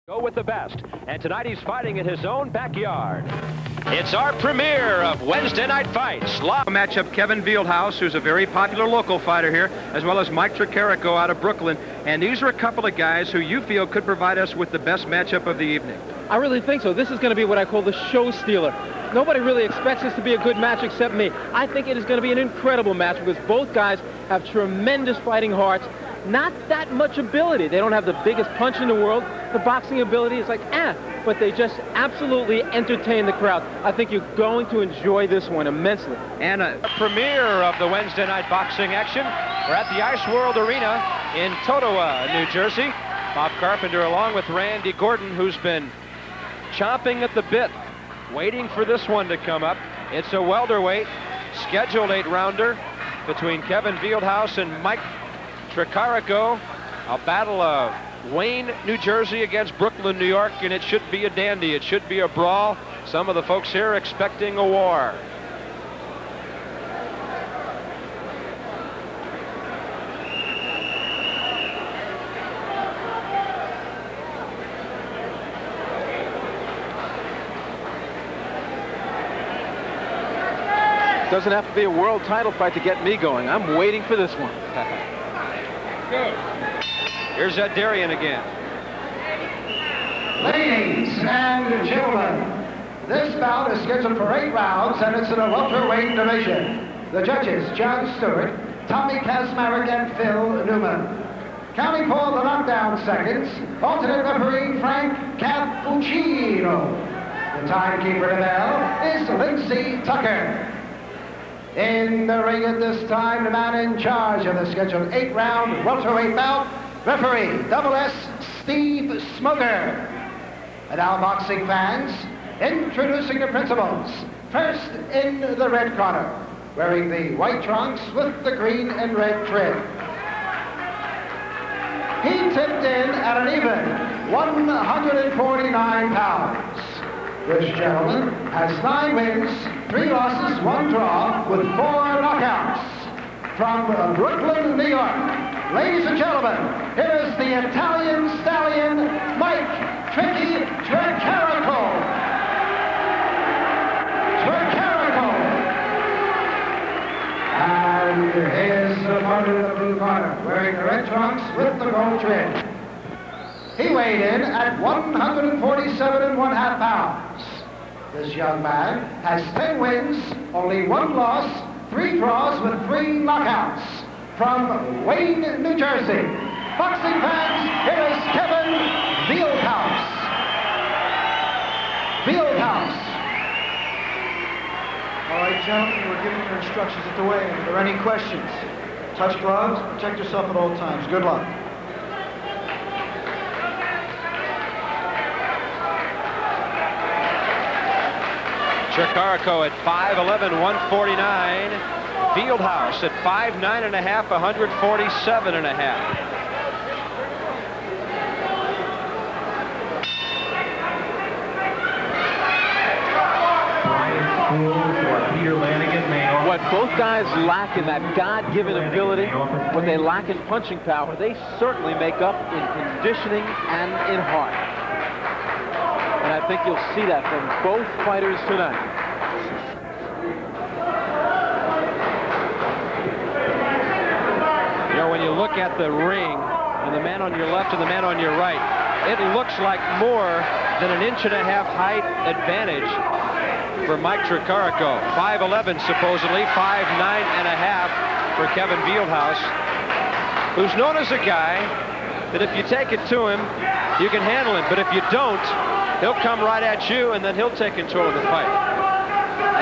Go with the best, and tonight he's fighting in his own backyard. It's our premiere of Wednesday Night Fights. Matchup Kevin VIELDHOUSE, who's a very popular local fighter here, as well as Mike Tricarico out of Brooklyn. And these are a couple of guys who you feel could provide us with the best matchup of the evening. I really think so. This is going to be what I call the show stealer. Nobody really expects this to be a good match except me. I think it is going to be an incredible match because both guys have tremendous fighting hearts. Not that much ability. They don't have the biggest punch in the world. The boxing ability is like, but they just absolutely entertain the crowd. I think you're going to enjoy this one immensely. And a premiere of the Wednesday night boxing action. We're at the Ice World Arena in Totowa, New Jersey. Bob Carpenter along with Randy Gordon, who's been chomping at the bit, waiting for this one to come up. It's a welterweight, scheduled 8-rounder between Kevin VIELDHOUSE and Mike Tricarico, a battle of Wayne, New Jersey against Brooklyn, New York, and it should be a dandy. It should be a brawl. Some of the folks here expecting a war. Doesn't have to be a world title fight to get me going. I'm waiting for this one. Here's Ed Darien again. Ladies and gentlemen, this bout is scheduled for 8 rounds, and it's in a welterweight division. The judges, John Stewart, Tommy Kazmarek, and Phil Newman. Counting for the knockdown seconds, alternate referee Frank Cappuccino. The timekeeper to the bell is Lindsey Tucker. In the ring at this time, the man in charge of the scheduled 8-round welterweight bout, referee Double S Steve Smoker. And now, boxing fans, introducing the principals. First in the red corner, wearing the white trunks with the green and red trim. He tipped in at an even 149 pounds. This gentleman has 9 wins, 3 losses, 1 draw, with 4 knockouts. From Brooklyn, New York, ladies and gentlemen, here is the Italian stallion, Mike "Tricky" Tricarico. And his opponent in the blue corner, wearing the red trunks with the gold trim. He weighed in at 147.5 pounds. This young man has 10 wins, only 1 loss, 3 draws with 3 knockouts. From Wayne, New Jersey, boxing fans, here is Kevin VIELDHOUSE. All right, gentlemen, we're giving your instructions at the weigh-in. If there are any questions, touch gloves, protect yourself at all times. Good luck. Tricarico at 5'11", 149. VIELDHOUSE at 5'9½", 147½. What both guys lack in that God-given ability, what they lack in punching power, they certainly make up in conditioning and in heart. And I think you'll see that from both fighters tonight. You know, when you look at the ring and the man on your left and the man on your right, it looks like more than an 1.5 inch height advantage for Mike Tricarico. 5'11", supposedly, 5'9½" for Kevin VIELDHOUSE, who's known as a guy that if you take it to him, you can handle him, but if you don't, he'll come right at you, and then he'll take control of the fight.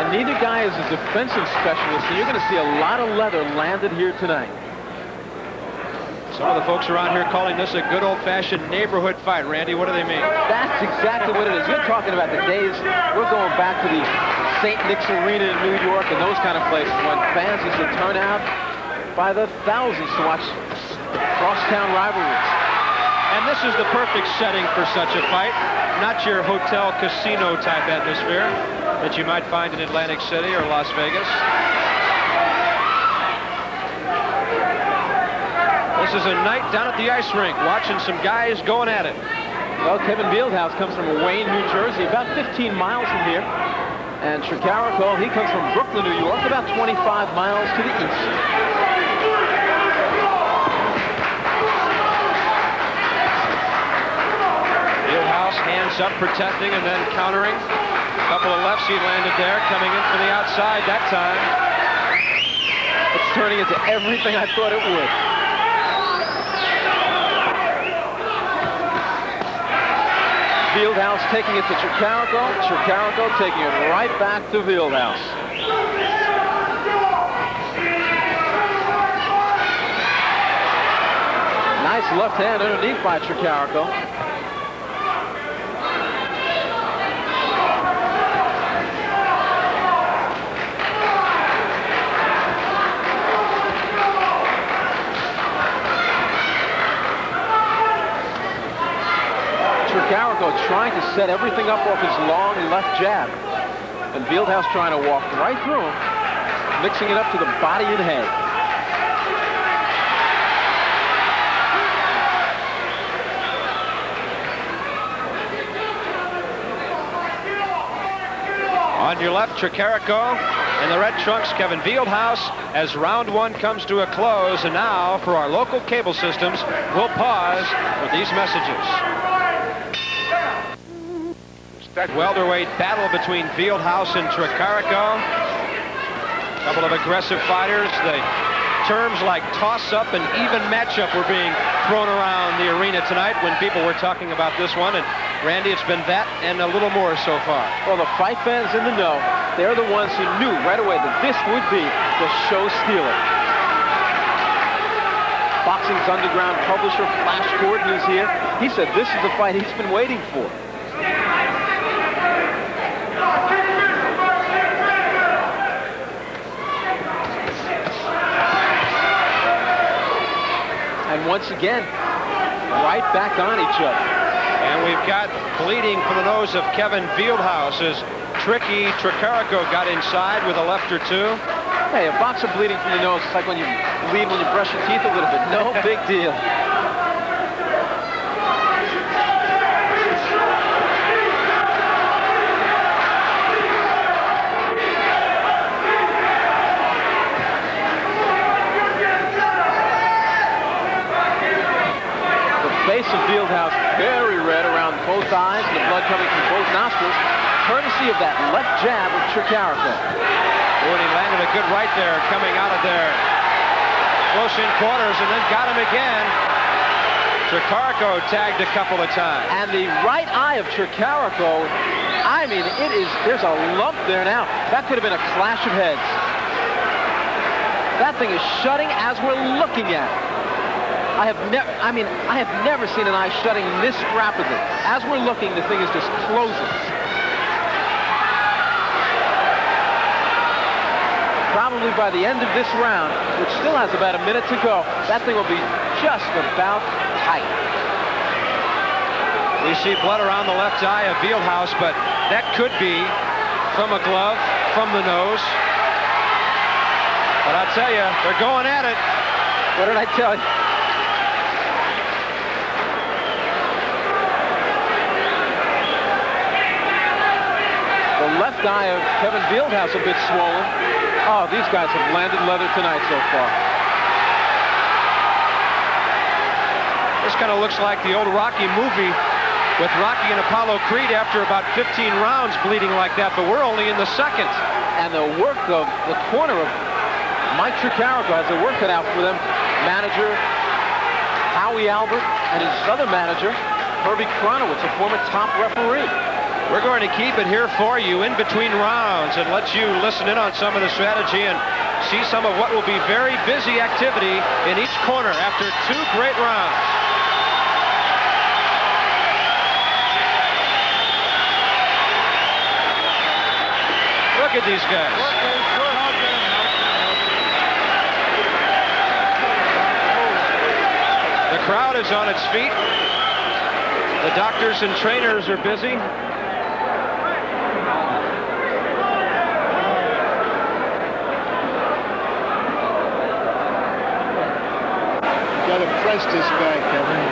And neither guy is a defensive specialist, so you're going to see a lot of leather landed here tonight. Some of the folks around here calling this a good old-fashioned neighborhood fight. Randy, what do they mean? That's exactly what it is. You're talking about the days, we're going back to the St. Nick's Arena in New York and those kind of places when fans used to turn out by the thousands to watch crosstown rivalries. And this is the perfect setting for such a fight. Not your hotel casino type atmosphere that you might find in Atlantic City or Las Vegas. This is a night down at the ice rink, watching some guys going at it. Well, Kevin Fieldhouse comes from Wayne, New Jersey, about 15 miles from here. And Tricarico, he comes from Brooklyn, New York, about 25 miles to the east. Fieldhouse hands up, protecting, and then countering. A couple of lefts he landed there, coming in from the outside that time. It's turning into everything I thought it would. Fieldhouse taking it to Tricarico. Tricarico taking it right back to Fieldhouse. Nice left hand underneath by Tricarico. Tricarico trying to set everything up off his long left jab. And Fieldhouse trying to walk right through him, mixing it up to the body and head. On your left, Tricarico. In the red trunks, Kevin Fieldhouse, as round one comes to a close. And now, for our local cable systems, we'll pause for these messages. Welterweight battle between Fieldhouse and Tricarico. A couple of aggressive fighters. The terms like toss-up and even matchup were being thrown around the arena tonight when people were talking about this one. And Randy, it's been that and a little more so far. Well, the fight fans in the know, they're the ones who knew right away that this would be the show stealer. Boxing's underground publisher Flash Gordon is here. He said this is the fight he's been waiting for. And once again, right back on each other. And we've got bleeding from the nose of Kevin Fieldhouse as Tricky Tricarico got inside with a left or two. Hey, a boxer bleeding from the nose is like when you bleed when you brush your teeth a little bit. No big deal. Face of Fieldhouse very red around both eyes, and the blood coming from both nostrils, courtesy of that left jab of Tricarico. Oh, and he landed a good right there coming out of there. Close in quarters and then got him again. Tricarico tagged a couple of times. And the right eye of Tricarico, I mean, there's a lump there now. That could have been a clash of heads. That thing is shutting as we're looking at it. I have never seen an eye shutting this rapidly. As we're looking, the thing is just closing. Probably by the end of this round, which still has about a minute to go, that thing will be just about tight. We see blood around the left eye of Fieldhouse, but that could be from a glove, from the nose. But I'll tell you, they're going at it. What did I tell you? The left eye of Kevin Fieldhouse a bit swollen. Oh, these guys have landed leather tonight so far. This kind of looks like the old Rocky movie with Rocky and Apollo Creed after about 15 rounds bleeding like that, but we're only in the second. And the work of the corner of Mike Tricarico has the work cut out for them. Manager Howie Albert and his other manager, Herbie Kronowitz, a former top referee. We're going to keep it here for you in between rounds and let you listen in on some of the strategy and see some of what will be very busy activity in each corner after two great rounds. Look at these guys. The crowd is on its feet. The doctors and trainers are busy. Got to press this guy, Kevin.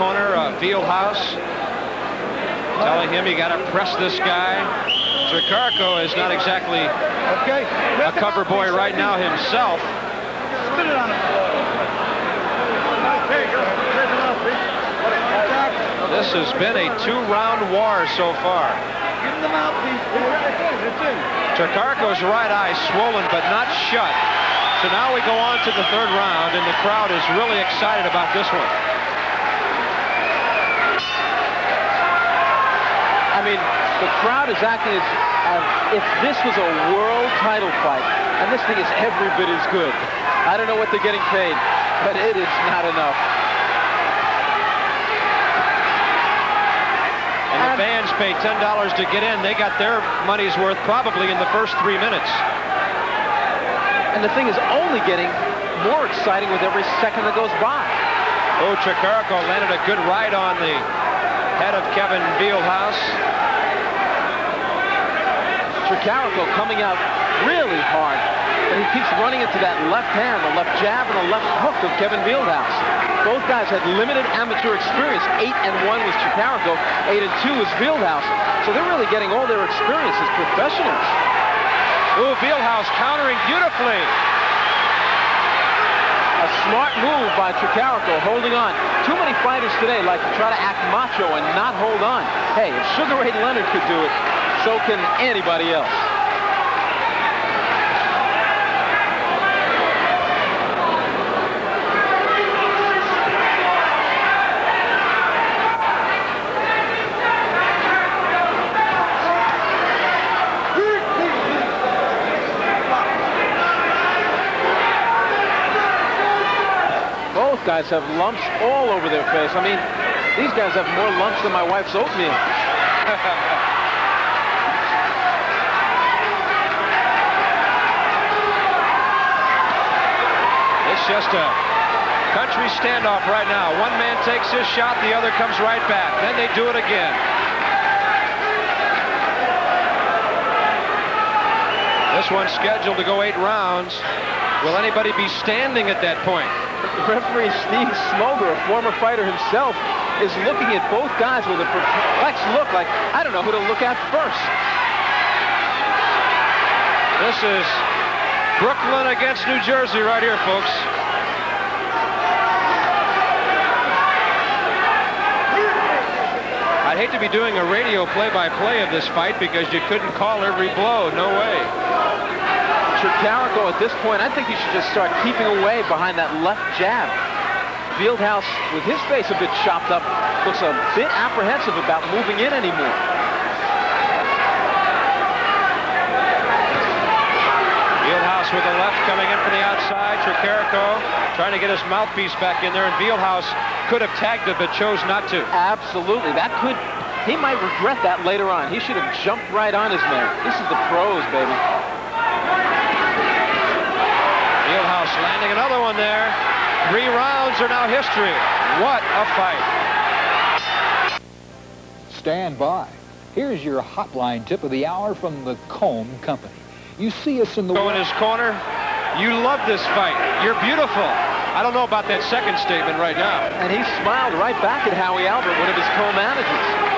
corner, Fieldhouse, telling him you got to press this guy. Tricarico is not exactly a cover boy right now himself. Spit it on him. This has been a 2-round war so far. Give him the mouthpiece. It's in. Tricarico's right eye swollen but not shut. So now we go on to the 3rd round, and the crowd is really excited about this one. I mean, the crowd is acting as if this was a world title fight, and this thing is every bit as good. I don't know what they're getting paid, but it is not enough. And the fans paid $10 to get in. They got their money's worth probably in the first 3 minutes. And the thing is only getting more exciting with every second that goes by. Oh, Tricarico landed a good right on the head of Kevin Fieldhouse. Tricarico coming out really hard, but he keeps running into that left hand, the left jab, and the left hook of Kevin Fieldhouse. Both guys had limited amateur experience. 8-1 was Tricarico, 8-2 was Fieldhouse. So they're really getting all their experience as professionals. Ooh, Fieldhouse countering beautifully. A smart move by Tricarico, holding on. Too many fighters today like to try to act macho and not hold on. Hey, if Sugar Ray Leonard could do it, so can anybody else. Both guys have lumps all over their face. I mean, these guys have more lumps than my wife's oatmeal. It's just a country standoff right now. One man takes his shot, the other comes right back. Then they do it again. This one's scheduled to go 8 rounds. Will anybody be standing at that point? Referee Steve Smolder, a former fighter himself, is looking at both guys with a perplexed look like, I don't know who to look at first. This is Brooklyn against New Jersey right here, folks. I'd hate to be doing a radio play-by-play of this fight because you couldn't call every blow. No way. Tricarico at this point, I think he should just start keeping away behind that left jab. Fieldhouse, with his face a bit chopped up, looks a bit apprehensive about moving in anymore. Fieldhouse with the left coming in from the outside. Tricarico trying to get his mouthpiece back in there, and Fieldhouse could have tagged it but chose not to. Absolutely. That could, he might regret that later on. He should have jumped right on his man. This is the pros, baby. Fieldhouse landing another one there. 3 rounds are now history. What a fight. Stand by. Here's your hotline tip of the hour from the Comb Company. You see us in the... In his corner. You love this fight. You're beautiful. I don't know about that second statement right now. And he smiled right back at Howie Albert, one of his co-managers.